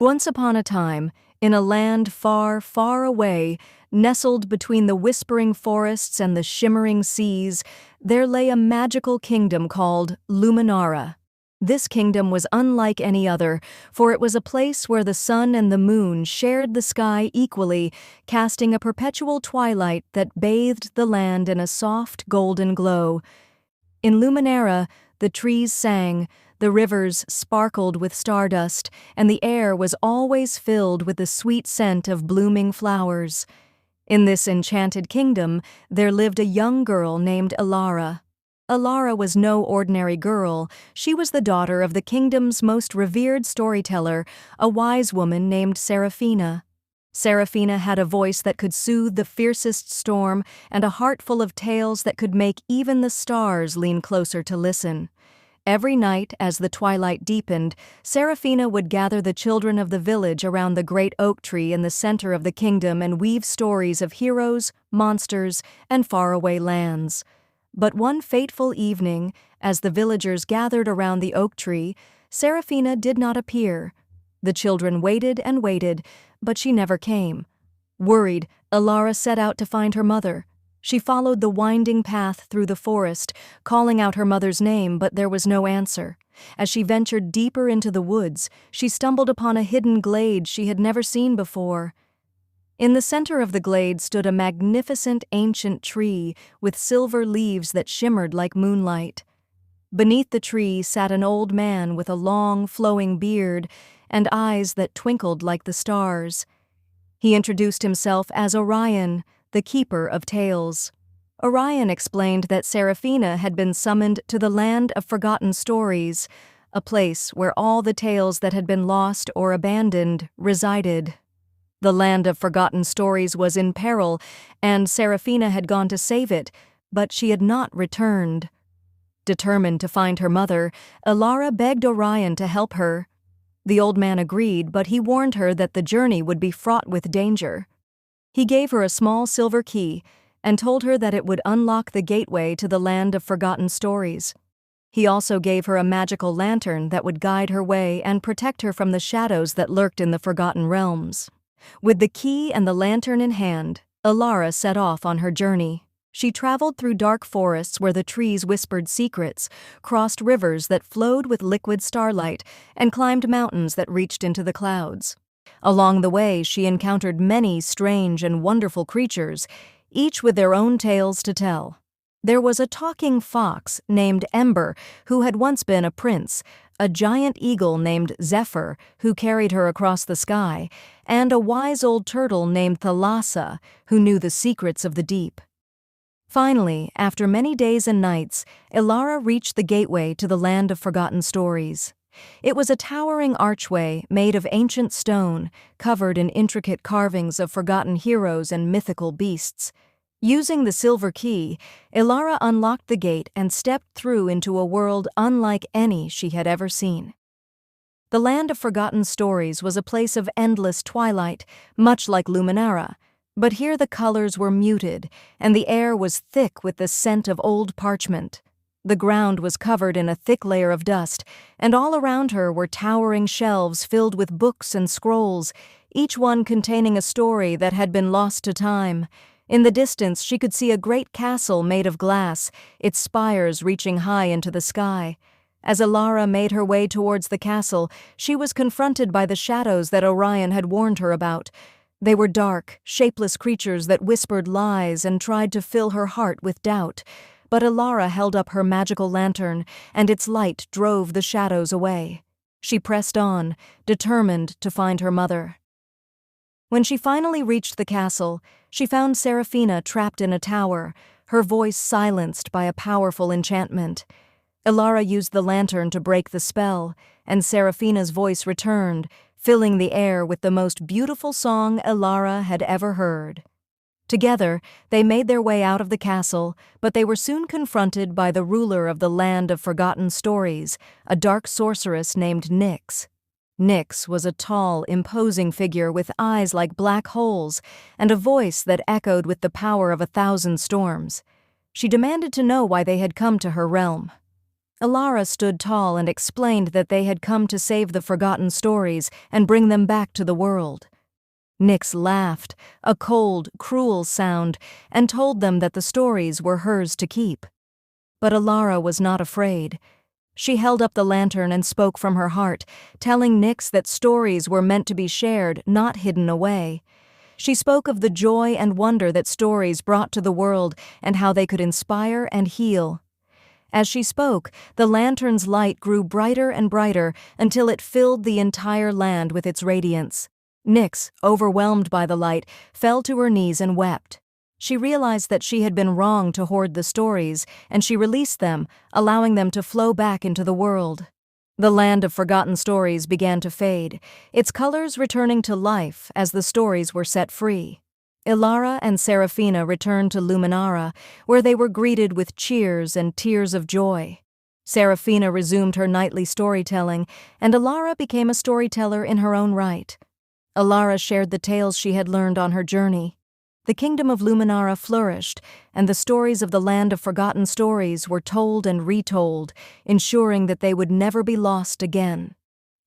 Once upon a time, in a land far, far away, nestled between the whispering forests and the shimmering seas, there lay a magical kingdom called Luminara. This kingdom was unlike any other, for it was a place where the sun and the moon shared the sky equally, casting a perpetual twilight that bathed the land in a soft golden glow. In Luminara, the trees sang, the rivers sparkled with stardust, and the air was always filled with the sweet scent of blooming flowers. In this enchanted kingdom, there lived a young girl named Elara. Elara was no ordinary girl. She was the daughter of the kingdom's most revered storyteller, a wise woman named Seraphina. Seraphina had a voice that could soothe the fiercest storm and a heart full of tales that could make even the stars lean closer to listen. Every night, as the twilight deepened, Seraphina would gather the children of the village around the great oak tree in the center of the kingdom and weave stories of heroes, monsters, and faraway lands. But one fateful evening, as the villagers gathered around the oak tree, Seraphina did not appear. The children waited and waited, but she never came. Worried, Elara set out to find her mother. She followed the winding path through the forest, calling out her mother's name, but there was no answer. As she ventured deeper into the woods, she stumbled upon a hidden glade she had never seen before. In the center of the glade stood a magnificent ancient tree with silver leaves that shimmered like moonlight. Beneath the tree sat an old man with a long, flowing beard and eyes that twinkled like the stars. He introduced himself as Orion, the keeper of tales. Orion explained that Seraphina had been summoned to the land of forgotten stories, a place where all the tales that had been lost or abandoned resided. The land of forgotten stories was in peril, and Seraphina had gone to save it, but she had not returned. Determined to find her mother, Elara begged Orion to help her. The old man agreed, but he warned her that the journey would be fraught with danger. He gave her a small silver key and told her that it would unlock the gateway to the land of forgotten stories. He also gave her a magical lantern that would guide her way and protect her from the shadows that lurked in the forgotten realms. With the key and the lantern in hand, Elara set off on her journey. She traveled through dark forests where the trees whispered secrets, crossed rivers that flowed with liquid starlight, and climbed mountains that reached into the clouds. Along the way, she encountered many strange and wonderful creatures, each with their own tales to tell. There was a talking fox named Ember, who had once been a prince, a giant eagle named Zephyr, who carried her across the sky, and a wise old turtle named Thalassa, who knew the secrets of the deep. Finally, after many days and nights, Elara reached the gateway to the land of forgotten stories. It was a towering archway made of ancient stone, covered in intricate carvings of forgotten heroes and mythical beasts. Using the silver key, Elara unlocked the gate and stepped through into a world unlike any she had ever seen. The land of forgotten stories was a place of endless twilight, much like Luminara, but here the colors were muted, and the air was thick with the scent of old parchment. The ground was covered in a thick layer of dust, and all around her were towering shelves filled with books and scrolls, each one containing a story that had been lost to time. In the distance, she could see a great castle made of glass, its spires reaching high into the sky. As Elara made her way towards the castle, she was confronted by the shadows that Orion had warned her about. They were dark, shapeless creatures that whispered lies and tried to fill her heart with doubt. But Elara held up her magical lantern, and its light drove the shadows away. She pressed on, determined to find her mother. When she finally reached the castle, she found Seraphina trapped in a tower, her voice silenced by a powerful enchantment. Elara used the lantern to break the spell, and Seraphina's voice returned, filling the air with the most beautiful song Elara had ever heard. Together, they made their way out of the castle, but they were soon confronted by the ruler of the land of forgotten stories, a dark sorceress named Nyx. Nyx was a tall, imposing figure with eyes like black holes and a voice that echoed with the power of 1,000 storms. She demanded to know why they had come to her realm. Elara stood tall and explained that they had come to save the forgotten stories and bring them back to the world. Nyx laughed, a cold, cruel sound, and told them that the stories were hers to keep. But Elara was not afraid. She held up the lantern and spoke from her heart, telling Nyx that stories were meant to be shared, not hidden away. She spoke of the joy and wonder that stories brought to the world and how they could inspire and heal. As she spoke, the lantern's light grew brighter and brighter until it filled the entire land with its radiance. Nyx, overwhelmed by the light, fell to her knees and wept. She realized that she had been wrong to hoard the stories, and she released them, allowing them to flow back into the world. The land of forgotten stories began to fade, its colors returning to life as the stories were set free. Elara and Seraphina returned to Luminara, where they were greeted with cheers and tears of joy. Seraphina resumed her nightly storytelling, and Elara became a storyteller in her own right. Elara shared the tales she had learned on her journey. The kingdom of Luminara flourished, and the stories of the land of forgotten stories were told and retold, ensuring that they would never be lost again.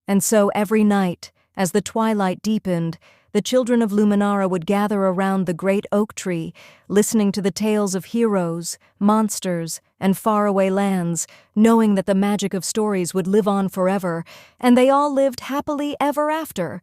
And so every night, as the twilight deepened, the children of Luminara would gather around the great oak tree, listening to the tales of heroes, monsters, and faraway lands, knowing that the magic of stories would live on forever, and they all lived happily ever after,